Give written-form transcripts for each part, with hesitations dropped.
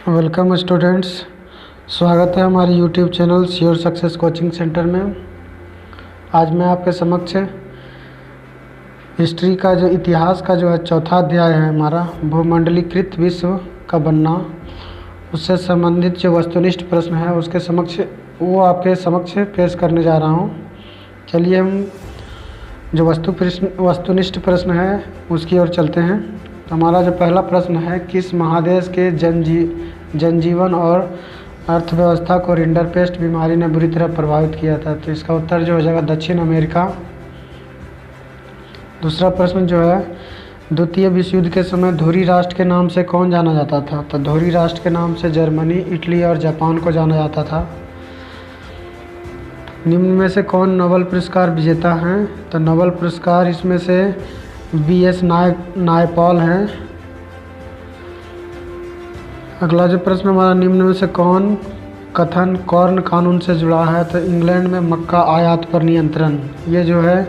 Welcome students, स्वागत है हमारे YouTube channel sure success coaching centre में। आज मैं आपके समक्ष हिस्ट्री का जो इतिहास का जो है चौथा अध्याय है हमारा भूमंडलीकृत विश्व का बनना, उससे संबंधित जो वस्तुनिष्ठ प्रश्न है उसके समक्ष वो आपके समक्ष पेश करने जा रहा हूँ। चलिए हम जो वस्तुनिष्ठ प्रश्न है उसकी ओर चलते हैं। तो हमारा जो पहला प्रश्न है, किस महादेश के जनजीवन और अर्थव्यवस्था को रिंडरपेस्ट बीमारी ने बुरी तरह प्रभावित किया था? तो इसका उत्तर जो हो जाएगा दक्षिण अमेरिका। दूसरा प्रश्न जो है, द्वितीय विश्व युद्ध के समय धुरी राष्ट्र के नाम से कौन जाना जाता था? तो धुरी राष्ट्र के नाम से जर्मनी, इटली और जापान को जाना जाता था। निम्न में से कौन नोबेल पुरस्कार विजेता हैं? तो नोबेल पुरस्कार इसमें से BS नायपॉल हैं। अगला जो प्रश्न हमारा, निम्न में से कौन कथन कॉर्न कानून से जुड़ा है? तो इंग्लैंड में मक्का आयात पर नियंत्रण, ये जो है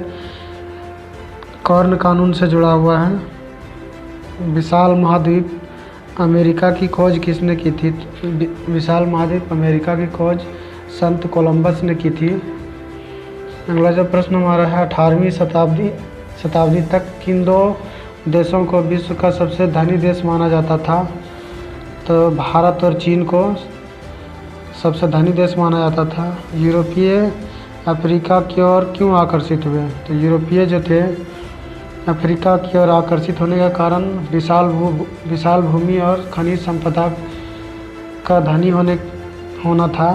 कॉर्न कानून से जुड़ा हुआ है। विशाल महाद्वीप अमेरिका की खोज किसने की थी? विशाल महाद्वीप अमेरिका की खोज संत कोलंबस ने की थी। अगला जो प्रश्न हमारा है, 18वीं शताब्दी तक किन दो देशों को विश्व का सबसे धनी देश माना जाता था? तो भारत और चीन को सबसे धनी देश माना जाता था। यूरोपीय अफ्रीका की ओर क्यों आकर्षित हुए? तो यूरोपीय जो थे अफ्रीका की ओर आकर्षित होने का कारण विशाल भूमि और खनिज संपदा का धनी होना था।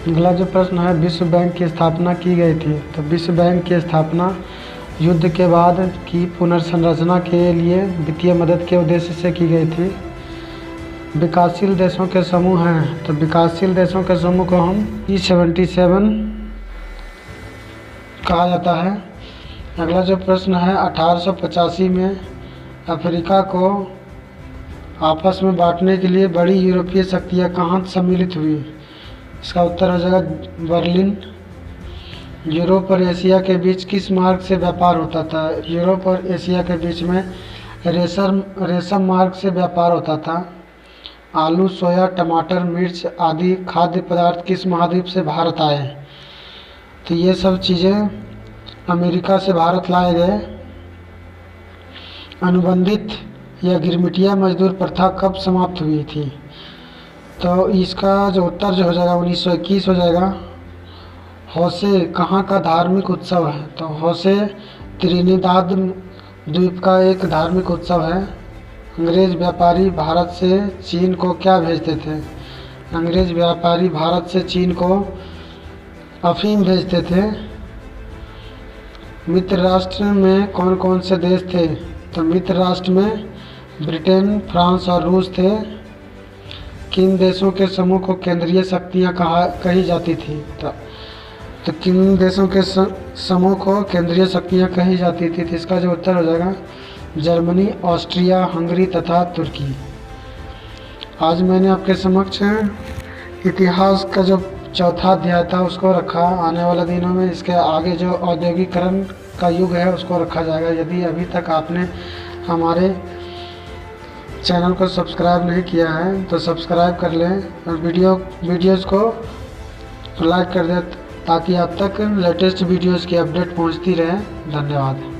अगला जो प्रश्न है, विश्व बैंक की स्थापना की गई थी? तो विश्व बैंक की स्थापना युद्ध के बाद की पुनर्संरचना के लिए वित्तीय मदद के उद्देश्य से की गई थी। विकासशील देशों के समूह हैं, तो विकासशील देशों के समूह को हम G77 कहा जाता है। अगला जो प्रश्न है, 1885 में अफ्रीका को आपस में बांटने के लिए बड़ी यूरोपीय शक्तियाँ कहाँ सम्मिलित हुई? इसका उत्तर हो जाएगा बर्लिन। यूरोप और एशिया के बीच किस मार्ग से व्यापार होता था? यूरोप और एशिया के बीच में रेशम मार्ग से व्यापार होता था। आलू, सोया, टमाटर, मिर्च आदि खाद्य पदार्थ किस महाद्वीप से भारत आए? तो ये सब चीज़ें अमेरिका से भारत लाए गए। अनुबंधित या गिरमिटिया मजदूर प्रथा कब समाप्त हुई थी? तो इसका जो उत्तर जो हो जाएगा 1921 हो जाएगा। होसे कहाँ का धार्मिक उत्सव है? तो होसे त्रिनिदाद द्वीप का एक धार्मिक उत्सव है। अंग्रेज व्यापारी भारत से चीन को क्या भेजते थे? अंग्रेज व्यापारी भारत से चीन को अफीम भेजते थे। मित्र राष्ट्र में कौन कौन से देश थे? तो मित्र राष्ट्र में ब्रिटेन, फ्रांस और रूस थे। किन देशों के समूह को केंद्रीय शक्तियाँ कही जाती थी? तो किन देशों के समूह को केंद्रीय शक्तियाँ कही जाती थी? तो इसका जो उत्तर हो जाएगा जर्मनी, ऑस्ट्रिया, हंगरी तथा तुर्की। आज मैंने आपके समक्ष इतिहास का जो चौथा अध्याय था उसको रखा। आने वाले दिनों में इसके आगे जो औद्योगिकरण का युग है उसको रखा जाएगा। यदि अभी तक आपने हमारे चैनल को सब्सक्राइब नहीं किया है तो सब्सक्राइब कर लें और वीडियोज़ को लाइक कर दें ताकि आप तक लेटेस्ट वीडियोज़ की अपडेट पहुंचती रहे। धन्यवाद।